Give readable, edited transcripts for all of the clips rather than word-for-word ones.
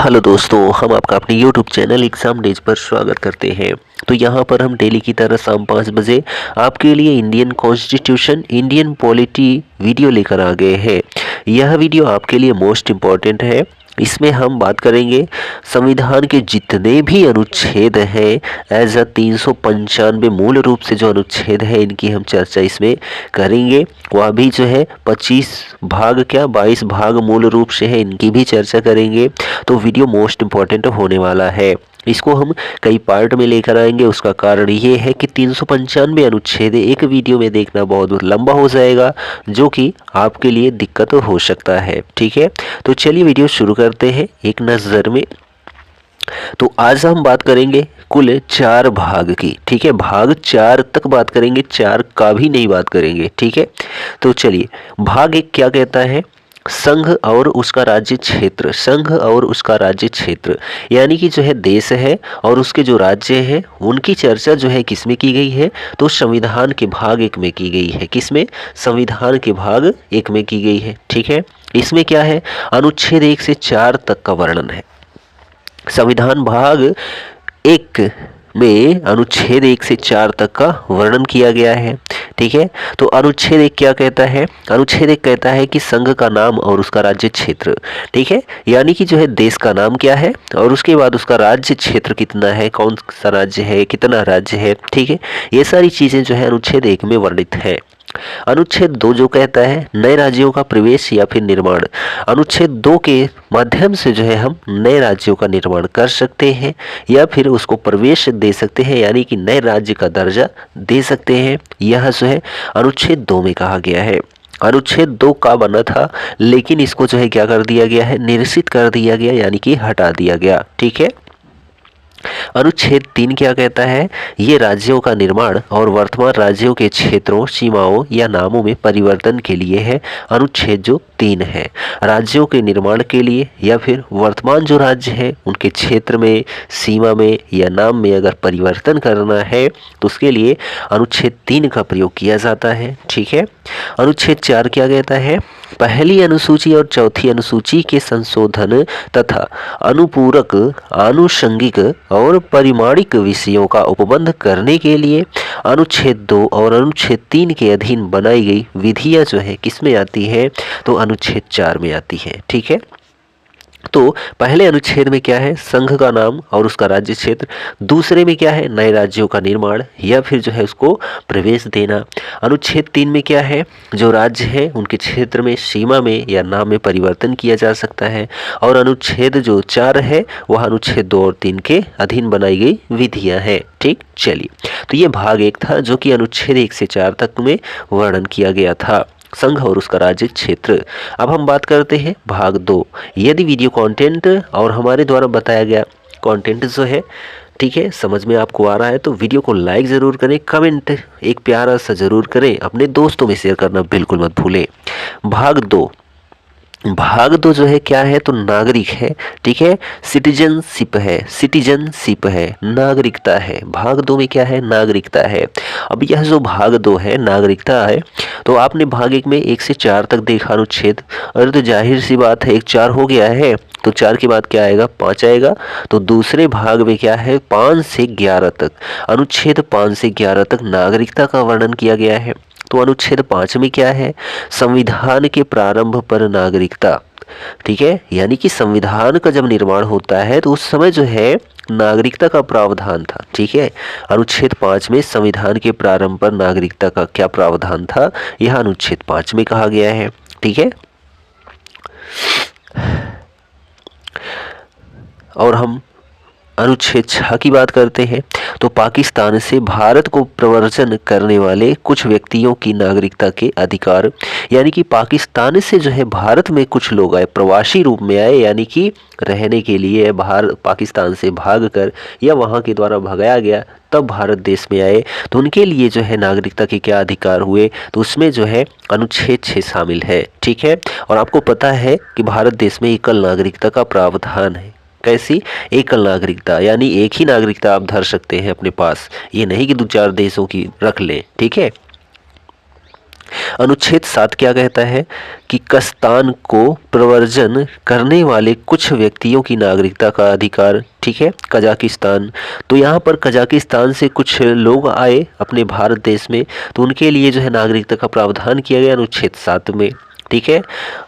Hello दोस्तों, हम आपका अपने YouTube चैनल एग्जाम डेज पर स्वागत करते हैं। तो यहाँ पर हम डेली की तरह शाम 5 बजे आपके लिए Indian constitution, Indian polity video लेकर आ गए हैं। यह वीडियो आपके लिए मोस्ट इम्पॉर्टेंट है। इसमें हम बात करेंगे संविधान के जितने भी अनुच्छेद हैं एज अ 395 मूल रूप से जो अनुच्छेद है इनकी हम चर्चा इसमें करेंगे। वह भी जो है 25 भाग 22 भाग मूल रूप से है, इनकी भी चर्चा करेंगे। तो वीडियो मोस्ट इम्पॉर्टेंट होने वाला है। इसको हम कई पार्ट में लेकर आएंगे। उसका कारण ये है कि 395 अनुच्छेद एक वीडियो में देखना बहुत लंबा हो जाएगा, जो कि आपके लिए दिक्कत हो सकता है। ठीक है, तो चलिए वीडियो शुरू करते हैं एक नज़र में। तो आज हम बात करेंगे कुल 4 भाग की। ठीक है, भाग 4 तक बात करेंगे, 4 का भी नहीं बात करेंगे। ठीक है, तो चलिए भाग 1 क्या कहता है? संघ और उसका राज्य क्षेत्र। संघ और उसका राज्य क्षेत्र यानी कि जो है देश है और उसके जो राज्य हैं उनकी चर्चा जो है किसमें की गई है? तो संविधान के भाग 1 में की गई है। किसमें? संविधान के भाग 1 में की गई है। ठीक है, इसमें क्या है? अनुच्छेद 1 से 4 तक का वर्णन है। संविधान भाग 1 में अनुच्छेद 1 से 4 तक का वर्णन किया गया है। ठीक है, तो अनुच्छेद 1 क्या कहता है? अनुच्छेद 1 कहता है कि संघ का नाम और उसका राज्य क्षेत्र। ठीक है, यानी कि जो है देश का नाम क्या है और उसके बाद उसका राज्य क्षेत्र कितना है, कौन सा राज्य है, कितना राज्य है। ठीक है, ये सारी चीज़ें जो है अनुच्छेद 1 में वर्णित है। अनुच्छेद 2 जो कहता है नए राज्यों का प्रवेश या फिर निर्माण। अनुच्छेद 2 के माध्यम से जो है हम नए राज्यों का निर्माण कर सकते हैं या फिर उसको प्रवेश दे सकते हैं, यानी कि नए राज्य का दर्जा दे सकते हैं। यह जो है अनुच्छेद 2 में कहा गया है। अनुच्छेद 2 का बना था, लेकिन इसको जो है क्या कर दिया गया है? निरसित कर दिया गया, यानी कि हटा दिया गया। ठीक है, अनुच्छेद 3 क्या कहता है? ये राज्यों का निर्माण और वर्तमान राज्यों के क्षेत्रों, सीमाओं या नामों में परिवर्तन के लिए है। अनुच्छेद जो 3 है, राज्यों के निर्माण के लिए या फिर वर्तमान जो राज्य है उनके क्षेत्र में, सीमा में या नाम में अगर परिवर्तन करना है तो उसके लिए अनुच्छेद 3 का प्रयोग किया जाता है। ठीक है, अनुच्छेद 4 क्या कहता है? पहली अनुसूची और चौथी अनुसूची के संशोधन तथा अनुपूरक, आनुषंगिक और परिमाणिक विषयों का उपबंध करने के लिए अनुच्छेद 2 और अनुच्छेद 3 के अधीन बनाई गई विधियां जो है किसमें आती है? तो अनुच्छेद 4 में आती है। ठीक है, तो पहले अनुच्छेद में क्या है? संघ का नाम और उसका राज्य क्षेत्र। दूसरे में क्या है? नए राज्यों का निर्माण या फिर जो है उसको प्रवेश देना। अनुच्छेद 3 में क्या है? जो राज्य है उनके क्षेत्र में, सीमा में या नाम में परिवर्तन किया जा सकता है। और अनुच्छेद जो 4 है वह अनुच्छेद 2 और 3 के अधीन बनाई गई विधियां हैं। ठीक, चलिए, तो ये भाग 1 था जो कि अनुच्छेद 1 से 4 तक में वर्णन किया गया था, संघ और उसका राज्य क्षेत्र। अब हम बात करते हैं भाग 2। यदि वीडियो कंटेंट और हमारे द्वारा बताया गया कंटेंट जो है, ठीक है, समझ में आपको आ रहा है तो वीडियो को लाइक ज़रूर करें, कमेंट एक प्यारा सा ज़रूर करें, अपने दोस्तों में शेयर करना बिल्कुल मत भूलें। भाग 2, भाग 2 जो है क्या है? तो नागरिक है। ठीक है, सिटीजनशिप है, सिटीजनशिप है, नागरिकता है। भाग 2 में क्या है? नागरिकता है। अब यह जो भाग 2 है नागरिकता है, तो आपने भाग 1 में 1 से 4 तक देखा अनुच्छेद, और तो जाहिर सी बात है 1 4 हो गया है, तो 4 के बाद क्या आएगा? 5 आएगा। तो दूसरे भाग में क्या है? 5 से 11 तक, अनुच्छेद 5 से 11 तक नागरिकता का वर्णन किया गया है। तो अनुच्छेद 5 में क्या है? संविधान के प्रारंभ पर नागरिकता। ठीक है, यानी कि संविधान का जब निर्माण होता है तो उस समय जो है नागरिकता का प्रावधान था। ठीक है, अनुच्छेद 5 में संविधान के प्रारंभ पर नागरिकता का क्या प्रावधान था, यह अनुच्छेद 5 में कहा गया है। ठीक है, और हम अनुच्छेद 6 की बात करते हैं। तो पाकिस्तान से भारत को प्रव्रजन करने वाले कुछ व्यक्तियों की नागरिकता के अधिकार, यानी कि पाकिस्तान से जो है भारत में कुछ लोग आए, प्रवासी रूप में आए, यानी कि रहने के लिए बाहर पाकिस्तान से भागकर या वहाँ के द्वारा भगाया गया तब भारत देश में आए, तो उनके लिए जो है नागरिकता के क्या अधिकार हुए? तो उसमें जो है अनुच्छेद 6 शामिल है। ठीक है, और आपको पता है कि भारत देश में एकल नागरिकता का प्रावधान है। कैसी? एकल नागरिकता, यानी एक ही नागरिकता आप धर सकते हैं अपने पास, ये नहीं कि 2 4 देशों की रख लें। ठीक है, अनुच्छेद 7 क्या कहता है कि कस्तान को प्रवर्जन करने वाले कुछ व्यक्तियों की नागरिकता का अधिकार। ठीक है, कजाकिस्तान, तो यहाँ पर कजाकिस्तान से कुछ लोग आए अपने भारत देश में, तो उनके लिए जो है नागरिकता का प्रावधान किया गया अनुच्छेद 7 में। ठीक है,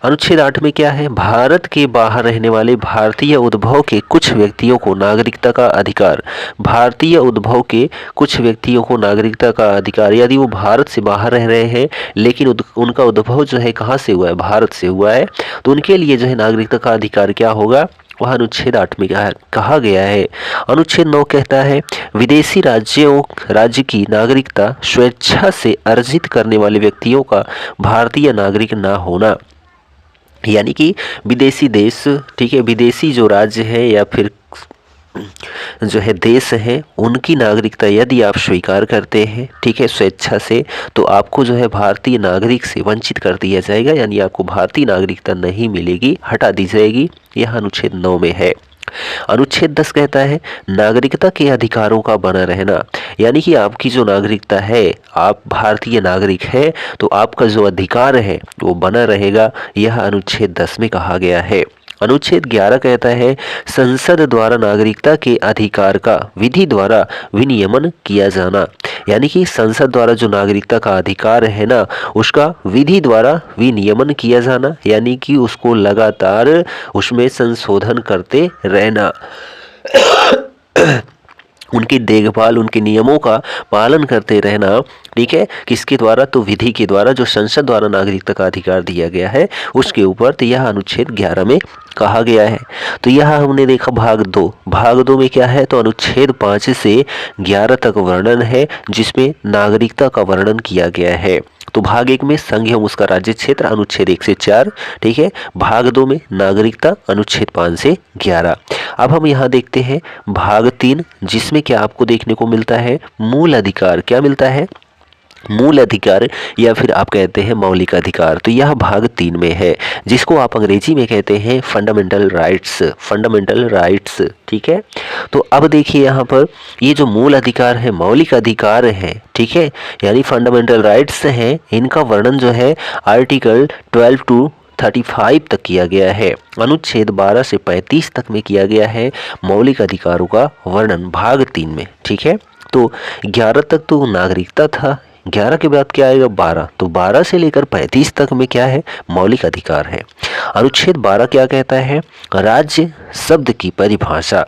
अनुच्छेद 8 में क्या है, भारत के बाहर रहने वाले भारतीय उद्भव के कुछ व्यक्तियों को नागरिकता का अधिकार। भारतीय उद्भव के कुछ व्यक्तियों को नागरिकता का अधिकार, यदि वो भारत से बाहर रह रहे हैं लेकिन उनका उद्भव जो है कहाँ से हुआ है, भारत से हुआ है, तो उनके लिए जो है नागरिकता का अधिकार क्या होगा, वह अनुच्छेद 8 में कहा गया है। अनुच्छेद 9 कहता है विदेशी राज्य की नागरिकता स्वेच्छा से अर्जित करने वाले व्यक्तियों का भारतीय नागरिक ना होना, यानी कि विदेशी देश, ठीक है, विदेशी जो राज्य है या फिर जो है देश है, उनकी नागरिकता यदि आप स्वीकार करते हैं, ठीक है, स्वेच्छा से, तो आपको जो है भारतीय नागरिक से वंचित कर दिया जाएगा, यानी आपको भारतीय नागरिकता नहीं मिलेगी, हटा दी जाएगी। यह अनुच्छेद 9 में है। अनुच्छेद 10 कहता है नागरिकता के अधिकारों का बना रहना, यानी कि आपकी जो नागरिकता है, आप भारतीय नागरिक है, तो आपका जो अधिकार है वो बना रहेगा। यह अनुच्छेद 10 में कहा गया है। अनुच्छेद 11 कहता है संसद द्वारा नागरिकता के अधिकार का विधि द्वारा विनियमन किया जाना, यानी कि संसद द्वारा जो नागरिकता का अधिकार है ना, उसका विधि द्वारा विनियमन किया जाना, यानी कि उसको लगातार उसमें संशोधन करते रहना उनकी देखभाल, उनके नियमों का पालन करते रहना। ठीक है, किसके द्वारा, तो विधि के द्वारा, जो संसद द्वारा नागरिकता का अधिकार दिया गया है उसके ऊपर। तो यह अनुच्छेद 11 में कहा गया है। तो यह हमने देखा भाग 2। भाग 2 में क्या है, तो अनुच्छेद 5 से 11 तक वर्णन है, जिसमें नागरिकता का वर्णन किया गया है। तो भाग 1 में संघ एवं उसका राज्य क्षेत्र अनुच्छेद 1 से 4, ठीक है। भाग 2 में नागरिकता अनुच्छेद 5 से 11। अब हम यहाँ देखते हैं भाग 3, जिसमें क्या आपको देखने को मिलता है, मूल अधिकार। क्या मिलता है, मूल अधिकार, या फिर आप कहते हैं मौलिक अधिकार। तो यह भाग 3 में है, जिसको आप अंग्रेजी में कहते हैं फंडामेंटल राइट्स। फंडामेंटल राइट्स, ठीक है। तो अब देखिए यहाँ पर ये जो मूल अधिकार है, मौलिक अधिकार है, ठीक है, यानी फंडामेंटल राइट्स हैं, इनका वर्णन जो है आर्टिकल 12 to 35 तक किया गया है। अनुच्छेद 12 से 35 तक में किया गया है मौलिक अधिकारों का वर्णन भाग 3 में, ठीक है। तो 11 तक तो नागरिकता था, 11 के बाद क्या आएगा, 12। तो 12 से लेकर 35 तक में क्या है, मौलिक अधिकार है। अनुच्छेद 12 क्या कहता है, राज्य शब्द की परिभाषा।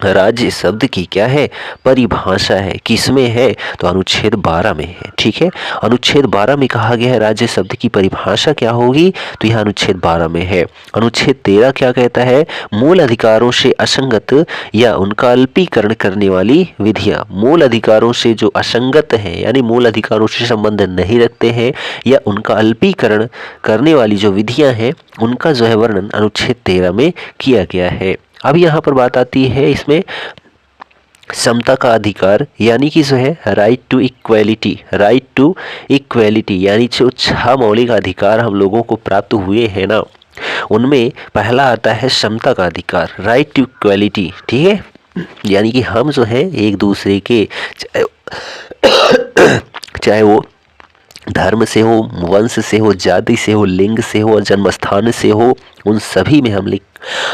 राज्य शब्द की क्या है, परिभाषा है, किसमें है, तो अनुच्छेद 12 में है, ठीक है। अनुच्छेद 12 में कहा गया है राज्य शब्द की परिभाषा क्या होगी, तो यह अनुच्छेद 12 में है। अनुच्छेद 13 क्या कहता है, मूल अधिकारों से असंगत या उनका अल्पीकरण करने वाली विधियां। मूल अधिकारों से जो असंगत हैं, यानी मूल अधिकारों से संबंध नहीं रखते हैं, या उनका अल्पीकरण करने वाली जो विधियां हैं, उनका जो है वर्णन अनुच्छेद 13 में किया गया है। अब यहाँ पर बात आती है इसमें समता का अधिकार, यानी कि जो है right to equality. Right to equality यानी जो 6 मौलिक अधिकार हम लोगों को प्राप्त हुए हैं ना, उनमें पहला आता है समता का अधिकार, राइट टू इक्वेलिटी, ठीक है। यानी कि हम जो है एक दूसरे के चाहे वो धर्म से हो, वंश से हो, जाति से हो, लिंग से हो, जन्मस्थान से हो, उन सभी में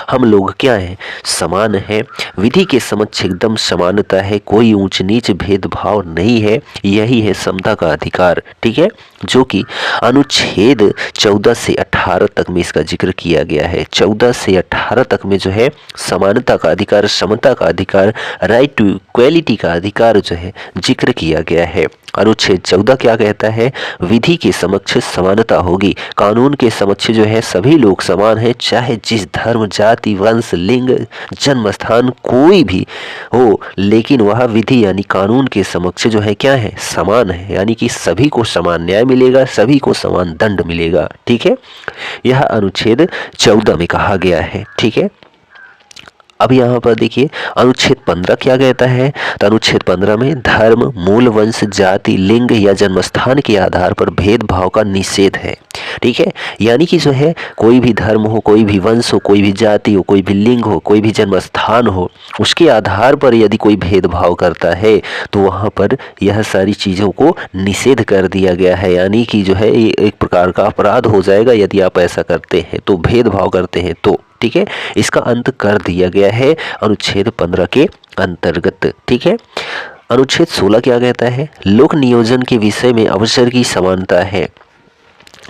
हम लोग क्या हैं, समान हैं। विधि के समक्ष एकदम समानता है, कोई ऊंच नीच भेदभाव नहीं है। यही है समता का अधिकार, ठीक है, जो कि अनुच्छेद 14 से 18 तक में इसका जिक्र किया गया है। 14 से 18 तक में जो है समानता का अधिकार, समता का अधिकार, राइट टू इक्वेलिटी का अधिकार जो है जिक्र किया गया है। अनुच्छेद 14 क्या कहता है, विधि के समक्ष समानता होगी। कानून के समक्ष जो है सभी लोग समान हैं, चाहे जिस धर्म, जाति, वंश, लिंग, जन्म स्थान कोई भी हो, लेकिन वह विधि यानी कानून के समक्ष जो है क्या है, समान है। यानी कि सभी को समान न्याय मिलेगा, सभी को समान दंड मिलेगा, ठीक है। यह अनुच्छेद 14 में कहा गया है, ठीक है। अब यहाँ पर देखिए अनुच्छेद 15 क्या कहता है। तो अनुच्छेद 15 में धर्म, मूल वंश, जाति, लिंग या जन्मस्थान के आधार पर भेदभाव का निषेध है। ठीक है, यानी कि जो है कोई भी धर्म हो, कोई भी वंश हो, कोई भी जाति हो, कोई भी लिंग हो, कोई भी जन्मस्थान हो, उसके आधार पर यदि कोई भेदभाव करता है तो वहाँ पर यह सारी चीज़ों को निषेध कर दिया गया है। यानी कि जो है ये एक प्रकार का अपराध हो जाएगा यदि आप ऐसा करते हैं, तो भेदभाव करते हैं तो। ठीक है, इसका अंत कर दिया गया है अनुच्छेद 15 के अंतर्गत। ठीक है, अनुच्छेद 16 क्या कहता है। लोक नियोजन के विषय में अवसर की समानता है।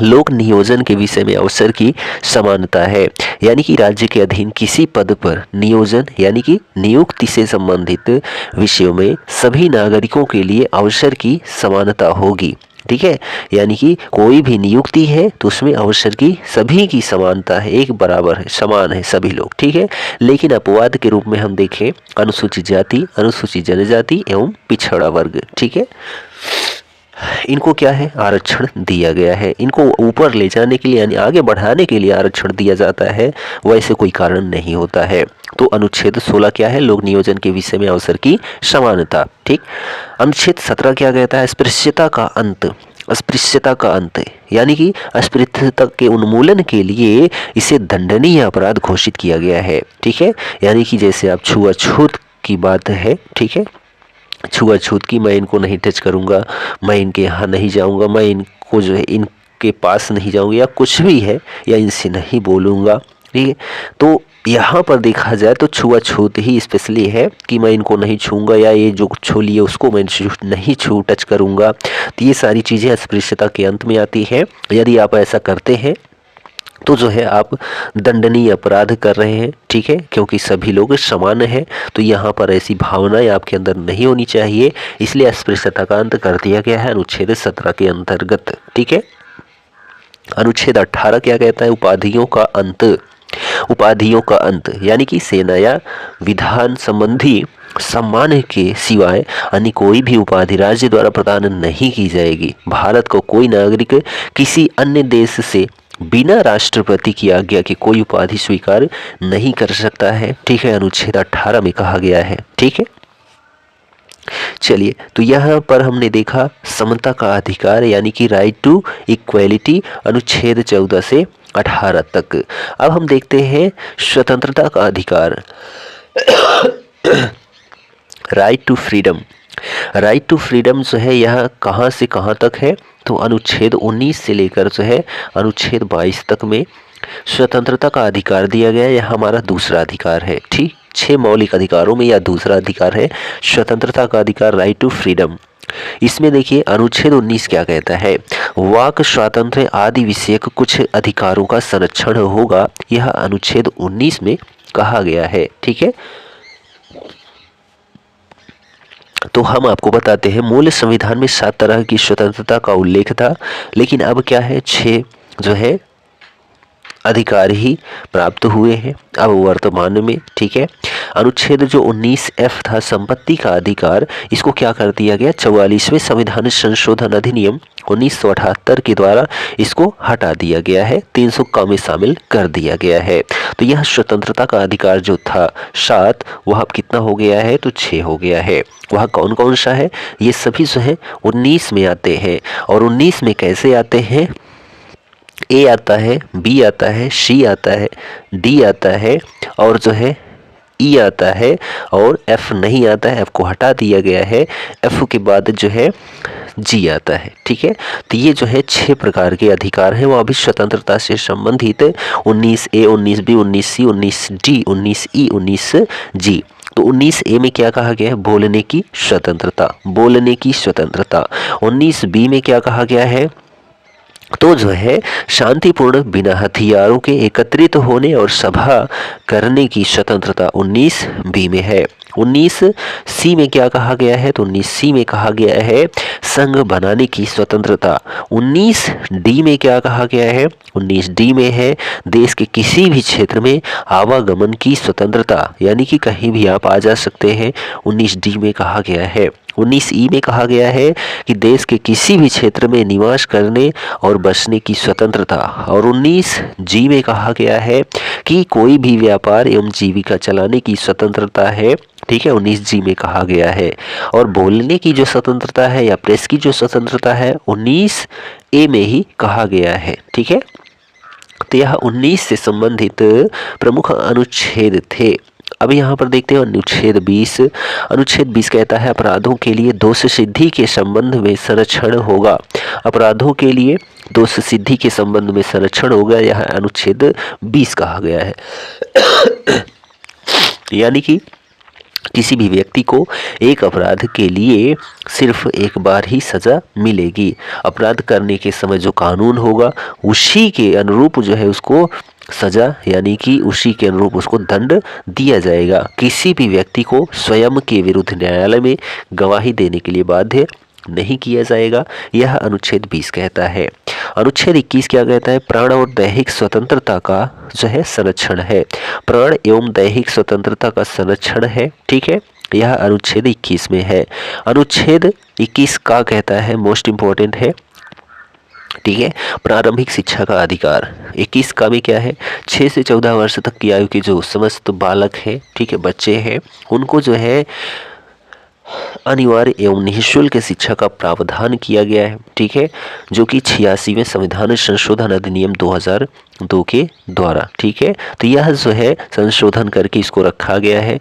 लोक नियोजन के विषय में अवसर की समानता है, यानी कि राज्य के अधीन किसी पद पर नियोजन यानी कि नियुक्ति से संबंधित विषयों में सभी नागरिकों के लिए अवसर की समानता होगी। ठीक है, यानी कि कोई भी नियुक्ति है तो उसमें अवसर की सभी की समानता है, एक बराबर है, समान है सभी लोग। ठीक है, लेकिन अपवाद के रूप में हम देखें अनुसूचित जाति, अनुसूचित जनजाति एवं पिछड़ा वर्ग। ठीक है, इनको क्या है, आरक्षण दिया गया है। इनको ऊपर ले जाने के लिए यानी आगे बढ़ाने के लिए आरक्षण दिया जाता है, वैसे कोई कारण नहीं होता है। तो अनुच्छेद 16 क्या है, लोक नियोजन के विषय में अवसर की समानता। ठीक, अनुच्छेद 17 क्या कहता है, अस्पृश्यता का अंत। अस्पृश्यता का अंत यानी कि अस्पृश्यता के उन्मूलन के लिए इसे दंडनीय अपराध घोषित किया गया है। ठीक है, यानी कि जैसे आप छुआछूत की बात है, ठीक है, छुआछूत की, मैं इनको नहीं टच करूंगा, मैं इनके यहाँ नहीं जाऊंगा, मैं इनको जो है इनके पास नहीं जाऊंगा या कुछ भी है, या इनसे नहीं बोलूंगा। ठीक है, तो यहाँ पर देखा जाए तो छुआछूत ही स्पेशली है कि मैं इनको नहीं छूंगा या ये जो छू लिए उसको मैं नहीं टच करूंगा। तो ये सारी चीज़ें अस्पृश्यता के अंत में आती है। यदि आप ऐसा करते हैं तो जो है आप दंडनीय अपराध कर रहे हैं। ठीक है, क्योंकि सभी लोग समान हैं, तो यहाँ पर ऐसी भावनाएं आपके अंदर नहीं होनी चाहिए, इसलिए अस्पृश्यता का अंत कर दिया गया है अनुच्छेद 17 के अंतर्गत। ठीक है, अनुच्छेद 18 क्या कहता है, उपाधियों का अंत। उपाधियों का अंत यानी कि सेना या विधान संबंधी सम्मान के सिवाय अन्य कोई भी उपाधि राज्य द्वारा प्रदान नहीं की जाएगी। भारत को कोई नागरिक किसी अन्य देश से बिना राष्ट्रपति की आज्ञा के कोई उपाधि स्वीकार नहीं कर सकता है। ठीक है, अनुच्छेद 18 में कहा गया है। ठीक है, चलिए, तो यहाँ पर हमने देखा समता का अधिकार यानी कि राइट टू इक्वलिटी, अनुच्छेद 14 से 18 तक। अब हम देखते हैं स्वतंत्रता का अधिकार, right to freedom. Right to freedom जो है यह कहाँ से कहाँ तक है, तो अनुच्छेद 19 से लेकर जो है अनुच्छेद 22 तक में स्वतंत्रता का अधिकार दिया गया। यह हमारा दूसरा अधिकार है। ठीक, 6 मौलिक अधिकारों में यह दूसरा अधिकार है, स्वतंत्रता का अधिकार, राइट टू फ्रीडम। इसमें देखिए अनुच्छेद 19 क्या कहता है, वाक स्वातंत्र्य आदि विषयक कुछ अधिकारों का संरक्षण होगा, यह अनुच्छेद 19 में कहा गया है। ठीक है, तो हम आपको बताते हैं मूल संविधान में 7 तरह की स्वतंत्रता का उल्लेख था, लेकिन अब क्या है 6 जो है अधिकार ही प्राप्त हुए हैं अब वर्तमान में। ठीक है, अनुच्छेद जो 19F था संपत्ति का अधिकार, इसको क्या कर दिया गया, 44वें संविधान संशोधन अधिनियम 1978 के द्वारा इसको हटा दिया गया है, 300 में शामिल कर दिया गया है। तो यह स्वतंत्रता का अधिकार जो था 7, वह अब कितना हो गया है, तो 6 हो गया है। वह कौन कौन सा है, ये सभी जो है 19 में आते हैं। और 19 में कैसे आते हैं, ए आता है, बी आता है, सी आता है, डी आता है और जो है ई आता है, और एफ नहीं आता है, एफ को हटा दिया गया है। एफ के बाद जो है जी आता है। ठीक है, तो ये जो है 6 प्रकार के अधिकार हैं, वो अभी स्वतंत्रता से संबंधित 19A, 19B, 19C, 19D, 19E, 19G। तो 19A में क्या कहा गया है, बोलने की स्वतंत्रता, बोलने की स्वतंत्रता। 19B में क्या कहा गया है, तो जो है शांतिपूर्ण बिना हथियारों के एकत्रित होने और सभा करने की स्वतंत्रता 19B में है। 19C में क्या कहा गया है, तो 19C में कहा गया है संघ बनाने की स्वतंत्रता। 19D में क्या कहा गया है, 19D में है देश के किसी भी क्षेत्र में आवागमन की स्वतंत्रता, यानी कि कहीं भी आप आ जा सकते हैं, 19D में कहा गया है। 19 में कहा गया है कि देश के किसी भी क्षेत्र में निवास करने और बसने की स्वतंत्रता। और 19 में कहा गया है कि कोई भी व्यापार एवं जीविका चलाने की स्वतंत्रता है। ठीक है, 19 में कहा गया है। और बोलने की जो स्वतंत्रता है या प्रेस की जो स्वतंत्रता है 19 में ही कहा गया है। ठीक है, तो यह 19 से संबंधित प्रमुख अनुच्छेद थे। अब यहाँ पर देखते हैं अनुच्छेद 20। अनुच्छेद 20 कहता है अपराधों के लिए दोष सिद्धि के संबंध में संरक्षण होगा। अपराधों के लिए दोष सिद्धि के संबंध में संरक्षण होगा, यह अनुच्छेद 20 कहा गया है। यानी कि किसी भी व्यक्ति को एक अपराध के लिए सिर्फ एक बार ही सजा मिलेगी। अपराध करने के समय जो कानून होगा उसी के अनुरूप जो है उसको सजा, यानी कि उसी के अनुरूप उसको दंड दिया जाएगा। किसी भी व्यक्ति को स्वयं के विरुद्ध न्यायालय में गवाही देने के लिए बाध्य नहीं किया जाएगा, यह अनुच्छेद 20 कहता है। अनुच्छेद 21 क्या कहता है? प्राण और दैहिक स्वतंत्रता का जो है संरक्षण है। प्राण एवं दैहिक स्वतंत्रता का संरक्षण है। ठीक है, यह अनुच्छेद 21 में है। अनुच्छेद 21 का कहता है, मोस्ट इंपॉर्टेंट है। ठीक है, प्रारंभिक शिक्षा का अधिकार। 21 का भी क्या है? 6 से 14 वर्ष तक की आयु के जो समस्त बालक हैं, ठीक है, बच्चे हैं, उनको जो है अनिवार्य एवं निःशुल्क शिक्षा का प्रावधान किया गया है। ठीक है, जो कि 86वें संविधान संशोधन अधिनियम 2002 के द्वारा। ठीक है, तो यह जो है संशोधन करके इसको रखा गया है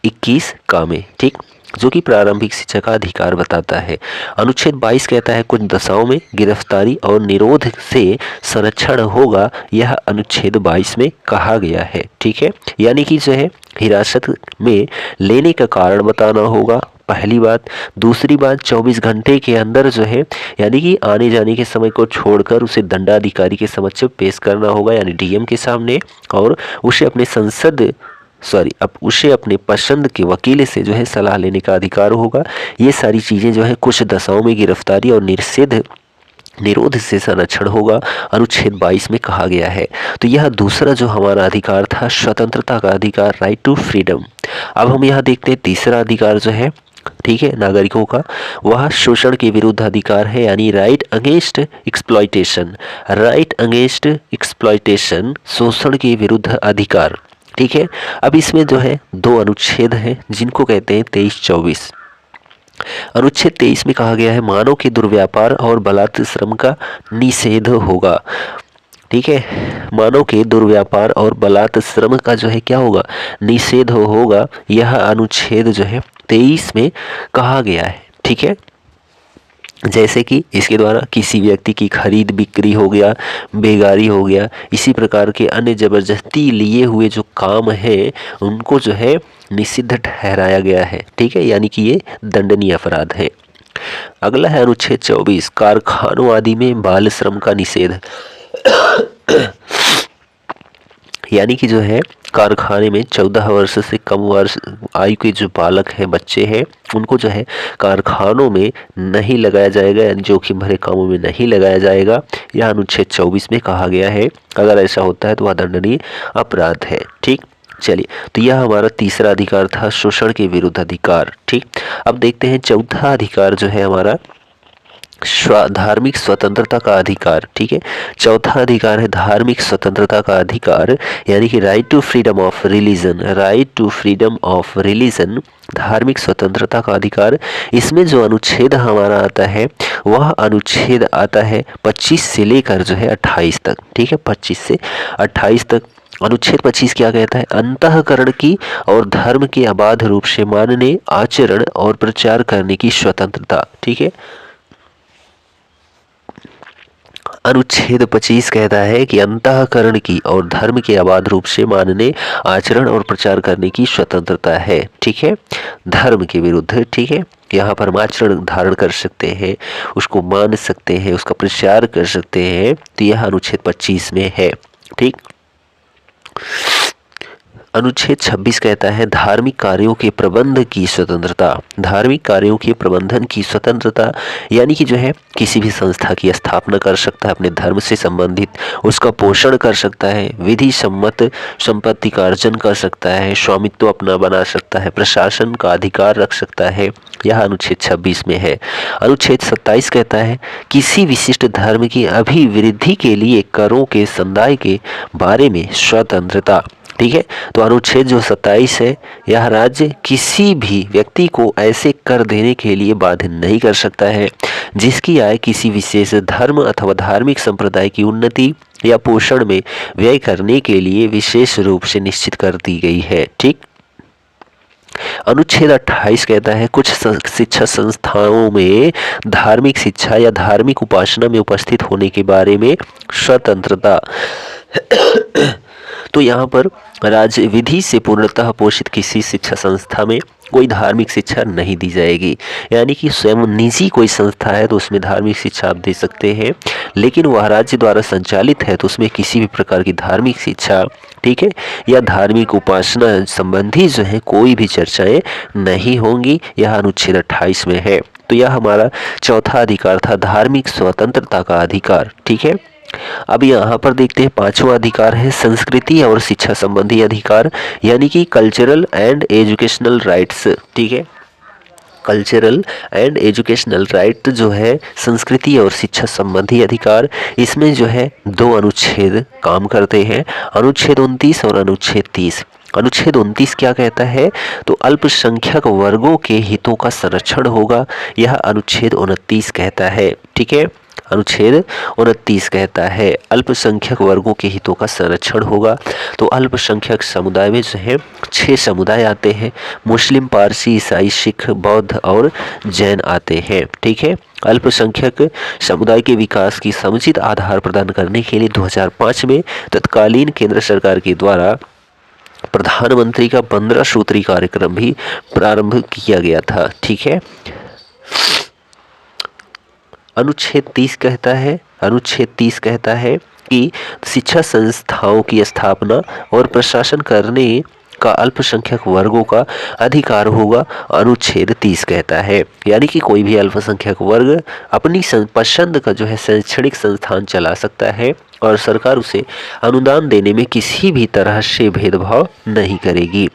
21 का में। ठीक, जो कि प्रारंभिक शिक्षा का अधिकार बताता है। अनुच्छेद 22 कहता है कुछ दशाओं में गिरफ्तारी और निरोध से संरक्षण होगा, यह अनुच्छेद 22 में कहा गया है। ठीक है, यानी कि जो है हिरासत में लेने का कारण बताना होगा, पहली बात। दूसरी बात, 24 घंटे के अंदर जो है, यानी कि आने जाने के समय को छोड़कर उसे दंडाधिकारी के समक्ष पेश करना होगा, यानी डीएम के सामने, और उसे अपने पसंद के वकील से जो है सलाह लेने का अधिकार होगा। ये सारी चीज़ें जो है कुछ दशाओं में गिरफ्तारी और निरोध से संरक्षण होगा, अनुच्छेद 22 में कहा गया है। तो यह दूसरा जो हमारा अधिकार था, स्वतंत्रता का अधिकार, राइट टू फ्रीडम। अब हम यहाँ देखते हैं तीसरा अधिकार जो है, ठीक है, नागरिकों का, वह शोषण के विरुद्ध अधिकार है, यानी right against exploitation. Right against exploitation, शोषण के विरुद्ध अधिकार। ठीक है, अब इसमें जो है 2 अनुच्छेद हैं जिनको कहते हैं 23-24। अनुच्छेद 23 में कहा गया है मानव के दुर्व्यापार और बलात्कार श्रम का निषेध होगा। ठीक है, मानव के दुर्व्यापार और बलात्कार श्रम का जो है क्या होगा? निषेध होगा, यह अनुच्छेद जो है 23 में कहा गया है। ठीक है, जैसे कि इसके द्वारा किसी व्यक्ति की खरीद बिक्री हो गया, बेगारी हो गया, इसी प्रकार के अन्य जबरदस्ती लिए हुए जो काम है उनको जो है निषिद्ध ठहराया गया है। ठीक है, यानी कि ये दंडनीय अपराध है। अगला है अनुच्छेद 24, कारखानों आदि में बाल श्रम का निषेध। यानी कि जो है कारखाने में 14 वर्ष से कम वर्ष आयु के जो बालक हैं, बच्चे हैं, उनको जो है कारखानों में नहीं लगाया जाएगा, यानी जोखिम भरे कामों में नहीं लगाया जाएगा, यह अनुच्छेद 24 में कहा गया है। अगर ऐसा होता है तो वह दंडनीय अपराध है। ठीक, चलिए, तो यह हमारा तीसरा अधिकार था, शोषण के विरुद्ध अधिकार। ठीक, अब देखते हैं चौथा अधिकार जो है हमारा धार्मिक स्वतंत्रता का अधिकार। ठीक है, चौथा अधिकार है धार्मिक स्वतंत्रता का अधिकार, यानी कि right to freedom of religion. Right to freedom of religion, धार्मिक स्वतंत्रता का अधिकार। इसमें जो अनुच्छेद हमारा आता है वह अनुच्छेद आता है 25 से लेकर जो है 28 तक। ठीक है, 25 से 28 तक। अनुच्छेद 25 क्या कहता है? अंतःकरण की और धर्म के अबाध रूप से मानने, आचरण और प्रचार करने की स्वतंत्रता। ठीक है, अनुच्छेद 25 कहता है कि अंतःकरण की और धर्म के अबाध रूप से मानने, आचरण और प्रचार करने की स्वतंत्रता है। ठीक है, धर्म के विरुद्ध। ठीक है, यहाँ पर हम आचरण धारण कर सकते हैं, उसको मान सकते हैं, उसका प्रचार कर सकते हैं, तो यह अनुच्छेद 25 में है। ठीक, अनुच्छेद 26 कहता है धार्मिक कार्यों के प्रबंध की स्वतंत्रता। धार्मिक कार्यों के प्रबंधन की स्वतंत्रता यानी कि जो है किसी भी संस्था की स्थापना कर सकता है, अपने धर्म से संबंधित उसका पोषण कर सकता है, विधि सम्मत संपत्ति का अर्जन कर सकता है, स्वामित्व अपना बना सकता है, प्रशासन का अधिकार रख सकता है। यह अनुच्छेद 26 में है। अनुच्छेद 27 कहता है किसी विशिष्ट धर्म की अभिवृद्धि के लिए करों के संदाय के बारे में स्वतंत्रता। ठीक है, तो अनुच्छेद जो 27 है, यह राज्य किसी भी व्यक्ति को ऐसे कर देने के लिए बाध्य नहीं कर सकता है जिसकी आय किसी विशेष धर्म अथवा धार्मिक संप्रदाय की उन्नति या पोषण में व्यय करने के लिए विशेष रूप से निश्चित कर दी गई है। ठीक। अनुच्छेद 28 कहता है कुछ शिक्षा संस्थाओं में धार्मिक शिक्षा या धार्मिक उपासना में उपस्थित होने के बारे में स्वतंत्रता। तो यहाँ पर राज्य विधि से पूर्णतः पोषित किसी शिक्षा संस्था में कोई धार्मिक शिक्षा नहीं दी जाएगी, यानी कि स्वयं निजी कोई संस्था है तो उसमें धार्मिक शिक्षा आप दे सकते हैं, लेकिन वह राज्य द्वारा संचालित है तो उसमें किसी भी प्रकार की धार्मिक शिक्षा, ठीक है, या धार्मिक उपासना संबंधी जो है कोई भी चर्चाएं नहीं होंगी। यह अनुच्छेद 28 में है। तो यह हमारा चौथा अधिकार था, धार्मिक स्वतंत्रता का अधिकार। ठीक है, अब यहाँ पर देखते हैं पांचवा अधिकार है संस्कृति और शिक्षा संबंधी अधिकार, यानी कि कल्चरल एंड एजुकेशनल राइट्स। ठीक है, कल्चरल एंड एजुकेशनल राइट जो है संस्कृति और शिक्षा संबंधी अधिकार, इसमें जो है दो अनुच्छेद काम करते हैं, अनुच्छेद 29 और अनुच्छेद 30। अनुच्छेद 29 क्या कहता है, तो अल्पसंख्यक वर्गों के हितों का संरक्षण होगा, यह अनुच्छेद 29 कहता है। ठीक है, अनुच्छेद 29 कहता है अल्पसंख्यक वर्गों के हितों का संरक्षण होगा। तो अल्पसंख्यक समुदाय में जो है 6 समुदाय आते हैं, मुस्लिम, पारसी, ईसाई, सिख, बौद्ध और जैन आते हैं। ठीक है, अल्पसंख्यक समुदाय के विकास की समुचित आधार प्रदान करने के लिए 2005 में तत्कालीन केंद्र सरकार के द्वारा प्रधानमंत्री का 15 सूत्री कार्यक्रम भी प्रारंभ किया गया था। ठीक है, अनुच्छेद 30 कहता है कि शिक्षा संस्थाओं की स्थापना और प्रशासन करने का अल्पसंख्यक वर्गों का अधिकार होगा। अनुच्छेद 30 कहता है यानी कि कोई भी अल्पसंख्यक वर्ग अपनी पसंद का जो है शैक्षणिक संस्थान चला सकता है और सरकार उसे अनुदान देने में किसी भी तरह से भेदभाव नहीं करेगी।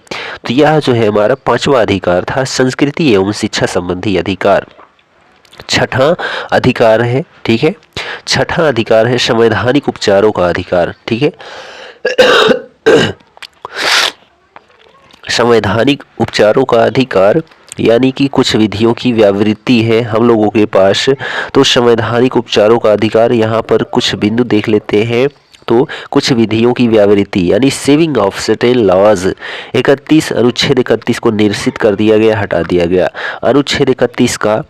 तो यह जो है हमारा पांचवा अधिकार था, संस्कृति एवं शिक्षा संबंधी अधिकार। छठा अधिकार है, ठीक है, छठा अधिकार है संवैधानिक उपचारों का अधिकार। ठीक है, संवैधानिक उपचारों का अधिकार यानी कि कुछ विधियों की व्यावृत्ति है हम लोगों के पास, तो संवैधानिक उपचारों का अधिकार, यहाँ पर कुछ बिंदु देख लेते हैं। तो कुछ विधियों की व्यावृत्ति यानी सेविंग ऑफ सर्टेन लॉज, 31 अनुच्छेद 31 को निरसित कर दिया गया, हटा दिया गया। अनुच्छेद 31 का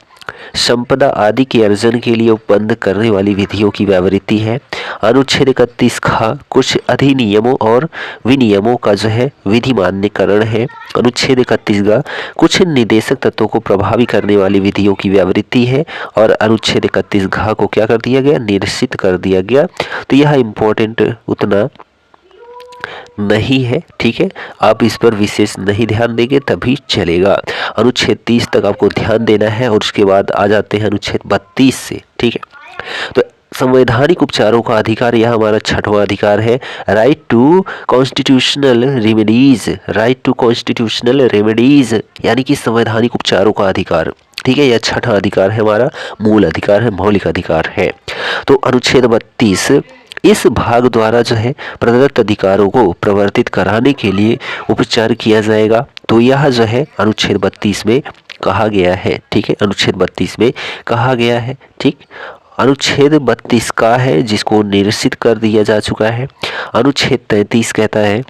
संपदा आदि के अर्जन के लिए उपबंध करने वाली विधियों की व्यावृत्ति है। अनुच्छेद 31 का कुछ अधिनियमों और विनियमों का जो है विधि मान्यकरण है। अनुच्छेद 31 का कुछ निदेशक तत्वों को प्रभावी करने वाली विधियों की व्यावृत्ति है और अनुच्छेद 31 घ को क्या कर दिया गया, निरसित कर दिया गया। तो यह इम्पोर्टेंट उतना नहीं है। ठीक है, आप इस पर विशेष नहीं ध्यान देंगे तभी चलेगा। अनुच्छेद 30 तक आपको ध्यान देना है और उसके बाद आ जाते हैं अनुच्छेद 32 से। ठीक है, तो संवैधानिक उपचारों का अधिकार यह हमारा छठवां अधिकार है, right to constitutional remedies. Right to constitutional remedies यानी कि संवैधानिक उपचारों का अधिकार। ठीक है, यह छठा अधिकार है, हमारा मूल अधिकार है, मौलिक अधिकार है। तो अनुच्छेद 32 इस भाग द्वारा जो है प्रदत्त अधिकारों को प्रवर्तित कराने के लिए उपचार किया जाएगा। तो यह जो है अनुच्छेद 32 में कहा गया है। ठीक है, अनुच्छेद 32 में कहा गया है। ठीक, अनुच्छेद 32 का है जिसको निरसित कर दिया जा चुका है। अनुच्छेद 33 कहता है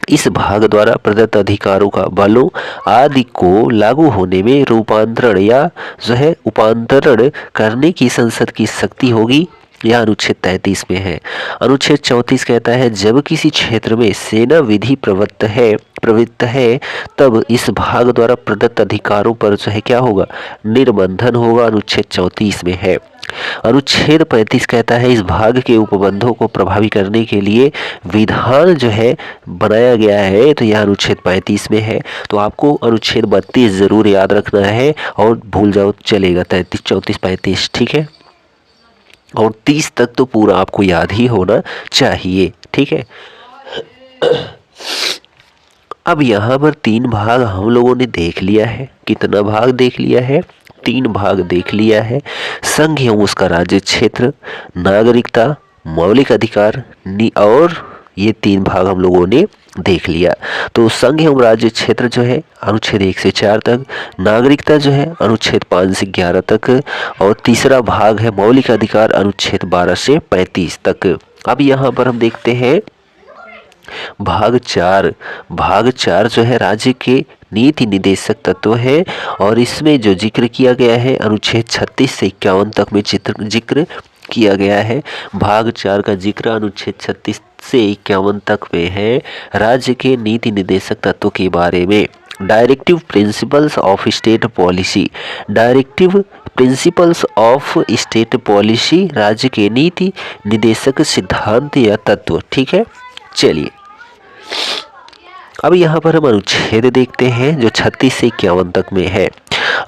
इस भाग द्वारा प्रदत्त अधिकारों का बलों आदि को लागू होने में रूपांतरण या जो है उपांतरण करने की संसद की शक्ति होगी। यह अनुच्छेद 33 में है। अनुच्छेद 34 कहता है जब किसी क्षेत्र में सेना विधि प्रवृत्त है तब इस भाग द्वारा प्रदत्त अधिकारों पर जो है क्या होगा, निर्बंधन होगा। अनुच्छेद 34 में है। अनुच्छेद 35 कहता है इस भाग के उपबंधों को प्रभावी करने के लिए विधान जो है बनाया गया है, तो यह अनुच्छेद 35 में है। तो आपको अनुच्छेद 32 जरूर याद रखना है और भूल जाओ चलेगा, 33, 34, 35, ठीक है। और 30 तक तो पूरा आपको याद ही होना चाहिए, ठीक है। अब यहाँ पर 3 भाग हम लोगों ने देख लिया है। कितना भाग देख लिया है? 3 भाग देख लिया है। संघ एवं उसका राज्य क्षेत्र, नागरिकता, मौलिक अधिकार और ये 3 भाग हम लोगों ने देख लिया। तो संघ एवं राज्य क्षेत्र जो है अनुच्छेद 1 से 4 तक, नागरिकता जो है अनुच्छेद 5 से 11 तक, और तीसरा भाग है मौलिक अधिकार अनुच्छेद 12 से 35 तक। अब यहाँ पर हम देखते हैं भाग 4। भाग 4 जो है राज्य के नीति निदेशक तत्व है, और इसमें जो जिक्र किया गया है अनुच्छेद 36 से 51 तक में जिक्र किया गया है। भाग 4 का जिक्र अनुच्छेद 36 से 51 तक में है राज्य के नीति निदेशक तत्व के बारे में। Directive principles of state policy, directive principles of state policy राज्य के नीति निदेशक सिद्धांत या तत्व, ठीक है। चलिए अब यहाँ पर हम अनुच्छेद देखते हैं जो 36 से 51 तक में है।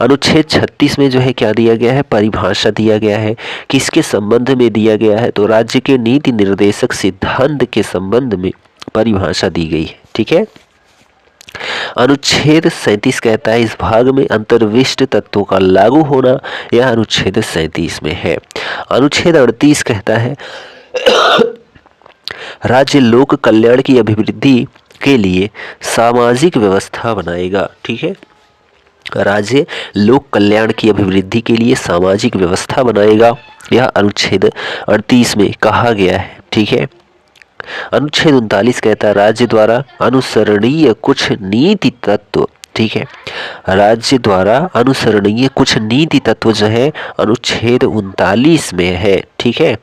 अनुच्छेद 36 में जो है क्या दिया गया है? परिभाषा दिया गया है। किसके संबंध में दिया गया है? तो राज्य के नीति निर्देशक सिद्धांत के संबंध में परिभाषा दी गई है, ठीक है। अनुच्छेद 37 कहता है इस भाग में अंतर्विष्ट तत्वों का लागू होना, यह अनुच्छेद 37 में है। अनुच्छेद 38 कहता है राज्य लोक कल्याण की अभिवृद्धि के लिए सामाजिक व्यवस्था बनाएगा, ठीक है। राज्य लोक कल्याण की अभिवृद्धि के लिए सामाजिक व्यवस्था बनाएगा, यह अनुच्छेद 38 में कहा गया है, ठीक है। अनुच्छेद 39 कहता है राज्य द्वारा अनुसरणीय कुछ नीति तत्व, ठीक है। राज्य द्वारा अनुसरणीय कुछ नीति तत्व जो है अनुच्छेद 39 में है, ठीक है।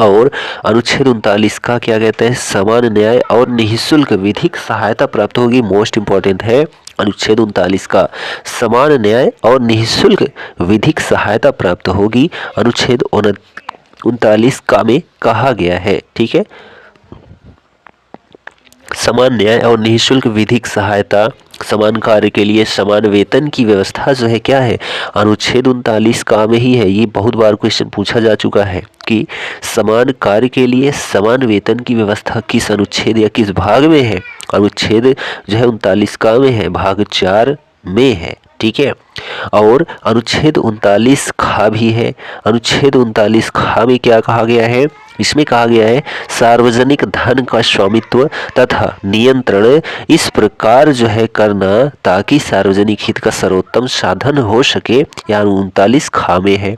और अनुच्छेद 39 का क्या कहते हैं? समान न्याय और निःशुल्क विधिक सहायता प्राप्त होगी। मोस्ट इंपॉर्टेंट है अनुच्छेद 39 का, समान न्याय और निःशुल्क विधिक सहायता प्राप्त होगी, अनुच्छेद 39 का में कहा गया है, ठीक है। समान न्याय और निःशुल्क विधिक सहायता, समान कार्य के लिए समान वेतन की व्यवस्था जो है क्या है? अनुच्छेद 39 का में ही है। ये बहुत बार क्वेश्चन पूछा जा चुका है कि समान कार्य के लिए समान वेतन की व्यवस्था किस अनुच्छेद या किस भाग में है? अनुच्छेद जो है 39 का में है, भाग 4 में है, ठीक है। और अनुच्छेद 39 खा भी है। अनुच्छेद 39 खा में क्या कहा गया है? इसमें कहा गया है सार्वजनिक धन का स्वामित्व तथा नियंत्रण इस प्रकार जो है करना ताकि सार्वजनिक हित का सर्वोत्तम साधन हो सके, यानी 39 खा में है।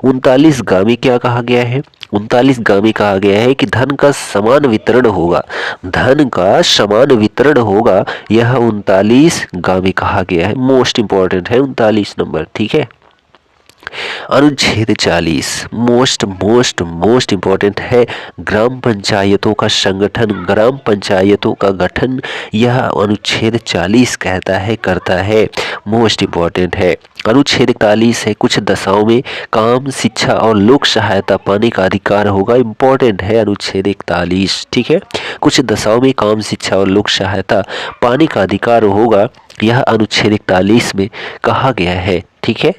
39 गा में क्या कहा गया है? 39 गा में कहा गया है कि धन का समान वितरण होगा, धन का समान वितरण होगा, यह 39 गा में कहा गया है। मोस्ट इंपॉर्टेंट है 39 नंबर, ठीक है। अनुच्छेद 40 मोस्ट इंपॉर्टेंट है, ग्राम पंचायतों का संगठन, ग्राम पंचायतों का गठन, यह अनुच्छेद 40 कहता है, करता है। मोस्ट इंपॉर्टेंट है। अनुच्छेद 41 है कुछ दशाओं में काम, शिक्षा और लोक सहायता पाने का अधिकार होगा। इंपॉर्टेंट है अनुच्छेद 41, ठीक है। कुछ दशाओं में काम, शिक्षा और लोक सहायता पाने का अधिकार होगा, यह अनुच्छेद 41 में कहा गया है, ठीक है।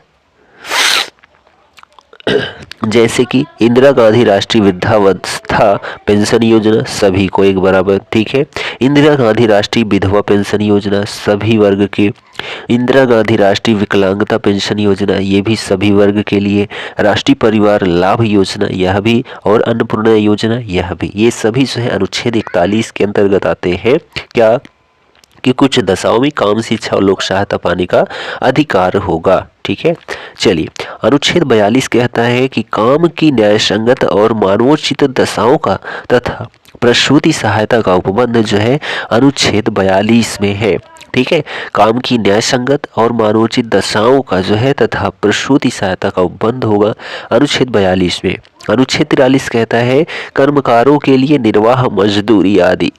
जैसे कि इंदिरा गांधी राष्ट्रीय वृद्धावस्था पेंशन योजना सभी को एक बराबर, ठीक है। इंदिरा गांधी राष्ट्रीय विधवा पेंशन योजना सभी वर्ग के, इंदिरा गांधी राष्ट्रीय विकलांगता पेंशन योजना ये भी सभी वर्ग के लिए, राष्ट्रीय परिवार लाभ योजना यह भी, और अन्नपूर्णा योजना यह भी, ये सभी जो है अनुच्छेद 41 के अंतर्गत आते हैं। क्या कि कुछ दशाओं में काम, शिक्षा और लोक सहायता पाने का अधिकार होगा, ठीक है। चलिए अनुच्छेद 42 कहता है कि काम की न्यायसंगत और मानवोचित दशाओं का तथा प्रसूति सहायता का उपबंध जो है अनुच्छेद 42 में है, ठीक है। काम की न्यायसंगत और मानवोचित दशाओं का जो है तथा प्रसूति सहायता का उपबंध होगा अनुच्छेद 42 में। अनुच्छेद 43 कहता है कर्मकारों के लिए निर्वाह मजदूरी आदि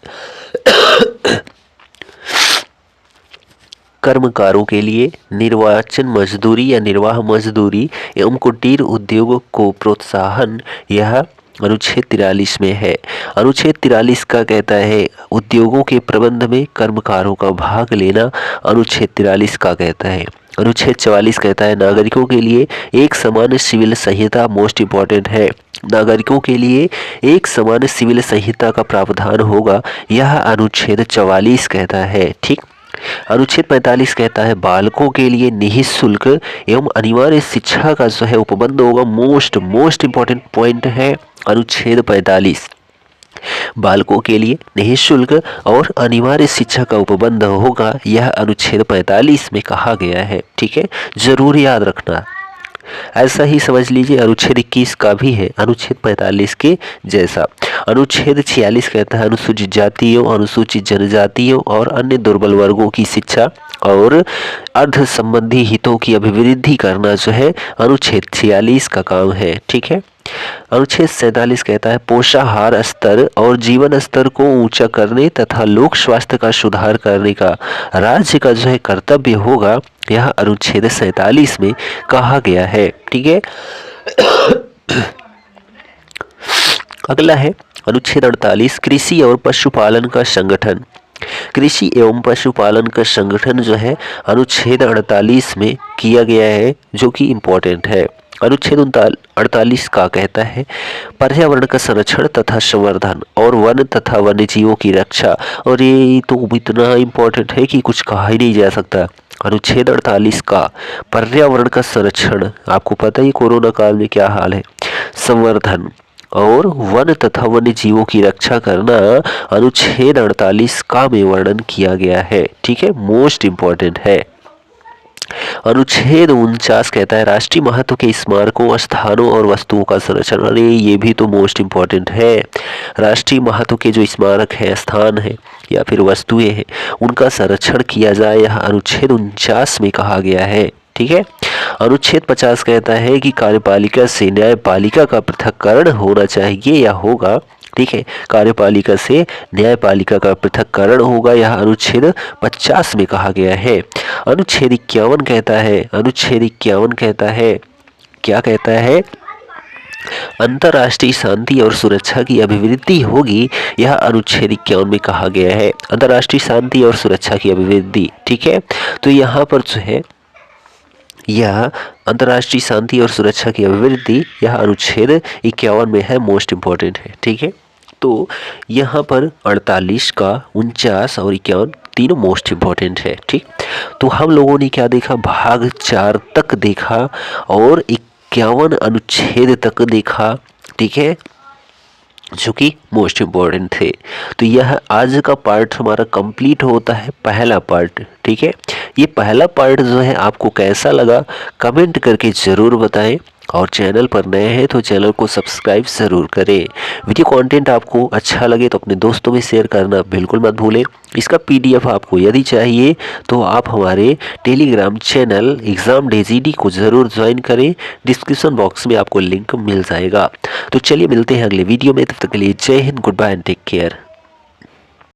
कर्मकारों के लिए निर्वाचन मजदूरी या निर्वाह मजदूरी एवं कुटीर उद्योगों को प्रोत्साहन, यह अनुच्छेद 43 में है। अनुच्छेद 43 का कहता है उद्योगों के प्रबंध में कर्मकारों का भाग लेना, अनुच्छेद 43 का कहता है। अनुच्छेद 44 कहता है नागरिकों के लिए एक समान सिविल संहिता, मोस्ट इम्पॉर्टेंट है, नागरिकों के लिए एक समान सिविल संहिता का प्रावधान होगा, यह अनुच्छेद 44 कहता है। ठीक। अनुच्छेद 45 कहता है बालकों के लिए निःशुल्क एवं अनिवार्य शिक्षा का जो है उपबंध होगा, मोस्ट इंपॉर्टेंट पॉइंट है अनुच्छेद 45। बालकों के लिए निःशुल्क और अनिवार्य शिक्षा का उपबंध होगा, यह अनुच्छेद 45 में कहा गया है। ठीक है, जरूर याद रखना। ऐसा ही समझ लीजिए अनुच्छेद 21 का भी है अनुच्छेद 45 के जैसा। अनुच्छेद 46 कहता है अनुसूचित जातियों, अनुसूचित जनजातियों और अन्य दुर्बल वर्गों की शिक्षा और अर्ध संबंधी हितों की अभिवृद्धि करना जो है अनुच्छेद 46 का काम है। ठीक है। अनुच्छेद 47 कहता है पोषाहार स्तर और जीवन स्तर को ऊंचा करने तथा लोक स्वास्थ्य का सुधार करने का राज्य का जो है कर्तव्य होगा, यह अनुच्छेद 47 में कहा गया है। ठीक है। अगला है अनुच्छेद 48 कृषि और पशुपालन का संगठन। कृषि एवं पशुपालन का संगठन जो है अनुच्छेद 48 में किया गया है, जो कि इम्पोर्टेंट है। अनुच्छेद 48 का कहता है पर्यावरण का संरक्षण तथा संवर्धन और वन तथा वन्य जीवों की रक्षा, और ये तो इतना इम्पोर्टेंट है कि कुछ कहा ही नहीं जा सकता। अनुच्छेद 48 का पर्यावरण का संरक्षण, आपको पता ही कोरोना काल में क्या हाल है, संवर्धन और वन तथा वन्य जीवों की रक्षा करना अनुच्छेद 48 का में वर्णन किया गया है। ठीक है, मोस्ट इंपॉर्टेंट है। अनुच्छेद 49 कहता है राष्ट्रीय महत्व के स्मारकों, स्थानों और वस्तुओं का संरक्षण। अरे ये भी तो मोस्ट इम्पॉर्टेंट है। राष्ट्रीय महत्व के जो स्मारक है, स्थान है या फिर वस्तुएं हैं, उनका संरक्षण किया जाए, यह अनुच्छेद 49 में कहा गया है। ठीक है। अनुच्छेद 50 कहता है कि कार्यपालिका से न्यायपालिका का पृथक्करण होना चाहिए या होगा। ठीक है, कार्यपालिका से न्यायपालिका का पृथक्करण होगा, यह अनुच्छेद 50 में कहा गया है। अनुच्छेद 51 कहता है, अनुच्छेद 51 कहता है, क्या कहता है, अंतर्राष्ट्रीय शांति और सुरक्षा की अभिवृद्धि होगी, यह अनुच्छेद 51 में कहा गया है। अंतर्राष्ट्रीय शांति और सुरक्षा की अभिवृद्धि। ठीक है, तो यहाँ पर जो है यह अंतर्राष्ट्रीय शांति और सुरक्षा की अभिवृद्धि, यह अनुच्छेद 51 में है, मोस्ट इम्पॉर्टेंट है। ठीक है, तो यहाँ पर 48 का 49 और 51 तीनों मोस्ट इम्पॉर्टेंट है। ठीक, तो हम लोगों ने क्या देखा, भाग 4 तक देखा और 51 अनुच्छेद तक देखा। ठीक है, जो कि मोस्ट इम्पॉर्टेंट थे। तो यह आज का पार्ट हमारा कंप्लीट होता है, पहला पार्ट। ठीक है, ये पहला पार्ट जो है आपको कैसा लगा कमेंट करके ज़रूर बताएं, और चैनल पर नए हैं तो चैनल को सब्सक्राइब ज़रूर करें। वीडियो कंटेंट आपको अच्छा लगे तो अपने दोस्तों में शेयर करना बिल्कुल मत भूलें। इसका PDF आपको यदि चाहिए तो आप हमारे Telegram channel exam day GD को ज़रूर ज्वाइन करें, डिस्क्रिप्शन बॉक्स में आपको लिंक मिल जाएगा। तो चलिए मिलते हैं अगले वीडियो में, तब तक के लिए जय हिंद, goodbye and take care.